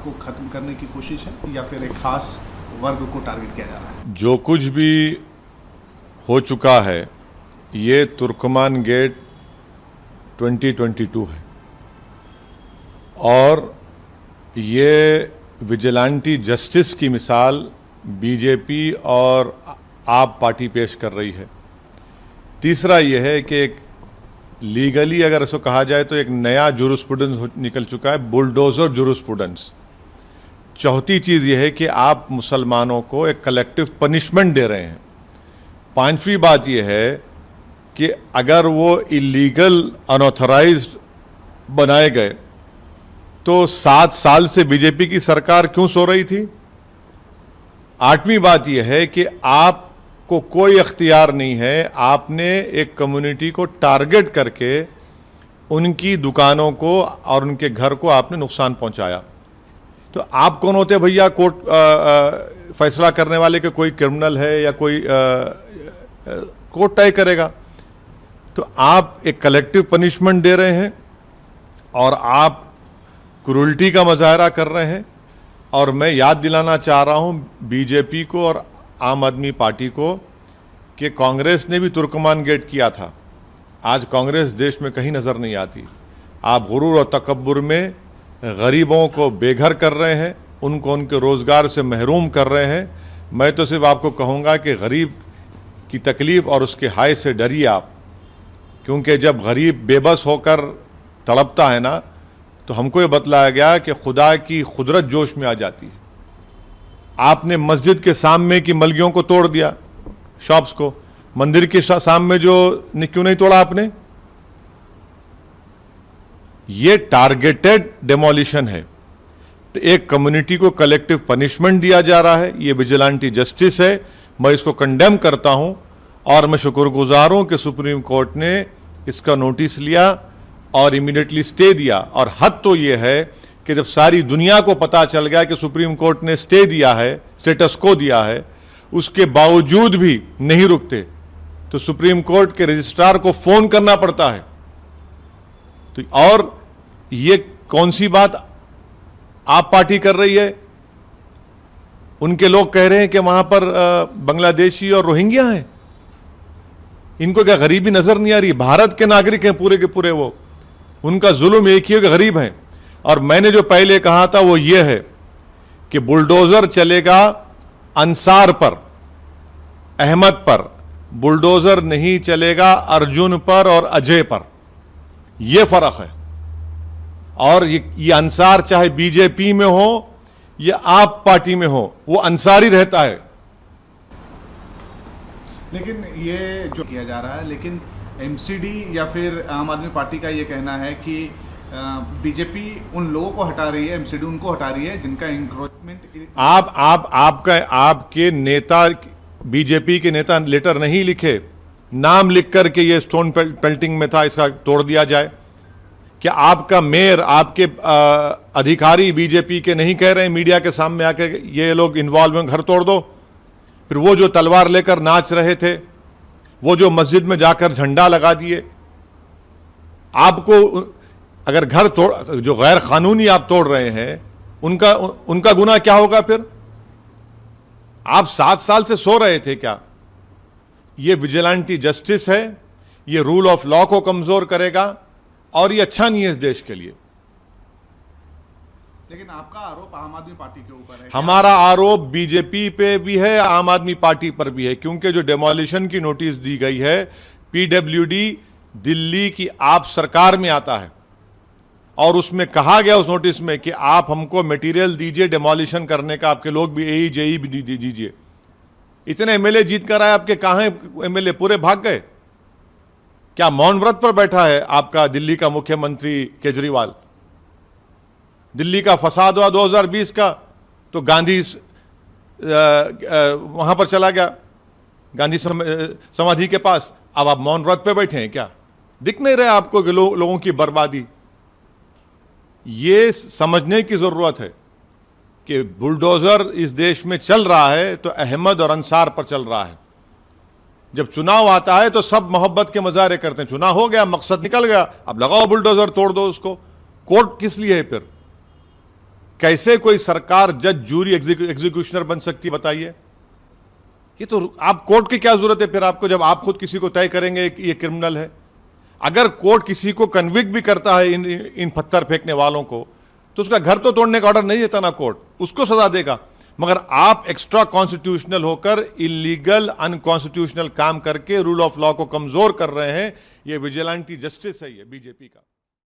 को खत्म करने की कोशिश है या फिर एक खास वर्ग को टारगेट किया जा रहा है? जो कुछ भी हो चुका है ये तुर्कमान गेट 2022 है और ये विजिलेंटी जस्टिस की मिसाल बीजेपी और आप पार्टी पेश कर रही है। तीसरा यह है कि एक लीगली अगर इसको कहा जाए तो एक नया जुरिस्प्रूडेंस निकल चुका है, बुलडोजर जुरिस्प्रूडेंस। चौथी चीज़ यह है कि आप मुसलमानों को एक कलेक्टिव पनिशमेंट दे रहे हैं। पांचवी बात यह है कि अगर वो इलीगल अनऑथराइज्ड बनाए गए तो 7 साल से बीजेपी की सरकार क्यों सो रही थी। आठवीं बात यह है कि आपको कोई अख्तियार नहीं है, आपने एक कम्युनिटी को टारगेट करके उनकी दुकानों को और उनके घर को आपने नुकसान पहुंचाया। तो आप कौन होते भैया कोर्ट फैसला करने वाले कि कोई क्रिमिनल है या कोई कोर्ट तय करेगा। तो आप एक कलेक्टिव पनिशमेंट दे रहे हैं और आप क्रूरल्टी का मुजाहरा कर रहे हैं। और मैं याद दिलाना चाह रहा हूं बीजेपी को और आम आदमी पार्टी को कि कांग्रेस ने भी तुर्कमान गेट किया था। आज कांग्रेस देश में कहीं नज़र नहीं आती। आप गुरूर और तकब्बुर में गरीबों को बेघर कर रहे हैं, उनको उनके रोज़गार से महरूम कर रहे हैं। मैं तो सिर्फ आपको कहूँगा कि गरीब की तकलीफ़ और उसके हाय से डरिए आप, क्योंकि जब गरीब बेबस होकर तड़पता है ना तो हमको ये बतलाया गया कि खुदा की कुदरत जोश में आ जाती है। आपने मस्जिद के सामने की मलगियों को तोड़ दिया, शॉप्स को, मंदिर के सामने जो क्यों नहीं तोड़ा आपने। ये टारगेटेड डेमोलिशन है। तो एक कम्युनिटी को कलेक्टिव पनिशमेंट दिया जा रहा है, ये विजिलेंटी जस्टिस है। मैं इसको कंडेम करता हूं और मैं शुक्रगुजार हूं कि सुप्रीम कोर्ट ने इसका नोटिस लिया और इमीडिएटली स्टे दिया। और हद तो यह है कि जब सारी दुनिया को पता चल गया कि सुप्रीम कोर्ट ने स्टे दिया है, स्टेटस को दिया है, उसके बावजूद भी नहीं रुकते तो सुप्रीम कोर्ट के रजिस्ट्रार को फोन करना पड़ता है। तो और ये कौन सी बात आप पार्टी कर रही है। उनके लोग कह रहे हैं कि वहां पर बांग्लादेशी और रोहिंग्या हैं। इनको क्या गरीबी नजर नहीं आ रही। भारत के नागरिक हैं पूरे के पूरे, वो उनका जुल्म एक ही है कि गरीब हैं। और मैंने जो पहले कहा था वो ये है कि बुलडोजर चलेगा अंसार पर, अहमद पर, बुलडोजर नहीं चलेगा अर्जुन पर और अजय पर। यह फर्क है। और ये अंसार चाहे बीजेपी में हो या आप पार्टी में हो, वो अंसारी रहता है। लेकिन ये जो किया जा रहा है, लेकिन एमसीडी या फिर आम आदमी पार्टी का ये कहना है कि बीजेपी उन लोगों को हटा रही है, एमसीडी उनको हटा रही है जिनका इंक्रोचमेंट। आपके नेता, बीजेपी के नेता लेटर नहीं लिखे, नाम लिख करके ये स्टोन पेल्टिंग में था, इसका तोड़ दिया जाए। क्या आपका मेयर, आपके अधिकारी बीजेपी के नहीं कह रहे हैं मीडिया के सामने आके ये लोग इन्वॉल्व हैं, घर तोड़ दो। फिर वो जो तलवार लेकर नाच रहे थे, वो जो मस्जिद में जाकर झंडा लगा दिए, आपको अगर घर तोड़, जो गैर कानूनी आप तोड़ रहे हैं, उनका गुनाह क्या होगा। फिर आप 7 साल से सो रहे थे क्या। ये विजिलेंटी जस्टिस है, ये रूल ऑफ लॉ को कमजोर करेगा और ये अच्छा नहीं है इस देश के लिए। लेकिन आपका आरोप आम आदमी पार्टी के ऊपर है। हमारा आरोप बीजेपी पे भी है, आम आदमी पार्टी पर भी है, क्योंकि जो डेमोलिशन की नोटिस दी गई है, पीडब्ल्यूडी दिल्ली की आप सरकार में आता है और उसमें कहा गया उस नोटिस में कि आप हमको मटेरियल दीजिए डेमोलिशन करने का, आपके लोग भी एई जेई भी दीजिए। इतने एमएलए जीत कर आए, आपके कहां एमएलए पूरे भाग गए। क्या मौन व्रत पर बैठा है आपका दिल्ली का मुख्यमंत्री केजरीवाल। दिल्ली का फसाद हुआ 2020 का तो गांधी वहां पर चला गया, गांधी समाधि के पास। अब आप मौन व्रत पे बैठे हैं क्या। दिख नहीं रहा आपको कि लोगों की बर्बादी। ये समझने की जरूरत है कि बुलडोजर इस देश में चल रहा है तो अहमद और अंसार पर चल रहा है। जब चुनाव आता है तो सब मोहब्बत के मजारे करते हैं। चुनाव हो गया, मकसद निकल गया, अब लगाओ बुलडोजर, तोड़ दो उसको। कोर्ट किस लिए है फिर। कैसे कोई सरकार जज, जूरी, एग्जीक्यूशनर बन सकती है बताइए? ये तो आप कोर्ट की क्या जरूरत है फिर आपको, जब आप खुद किसी को तय करेंगे कि ये क्रिमिनल है? अगर कोर्ट किसी को कन्विक्ट भी करता है इन पत्थर फेंकने वालों को, तो उसका घर तो तोड़ने का ऑर्डर नहीं देता ना कोर्ट, उसको सजा देगा। मगर आप एक्स्ट्रा कॉन्स्टिट्यूशनल होकर इलीगल, अनकॉन्स्टिट्यूशनल काम करके रूल ऑफ लॉ को कमजोर कर रहे हैं। ये विजिलेंटी जस्टिस है ये बीजेपी का।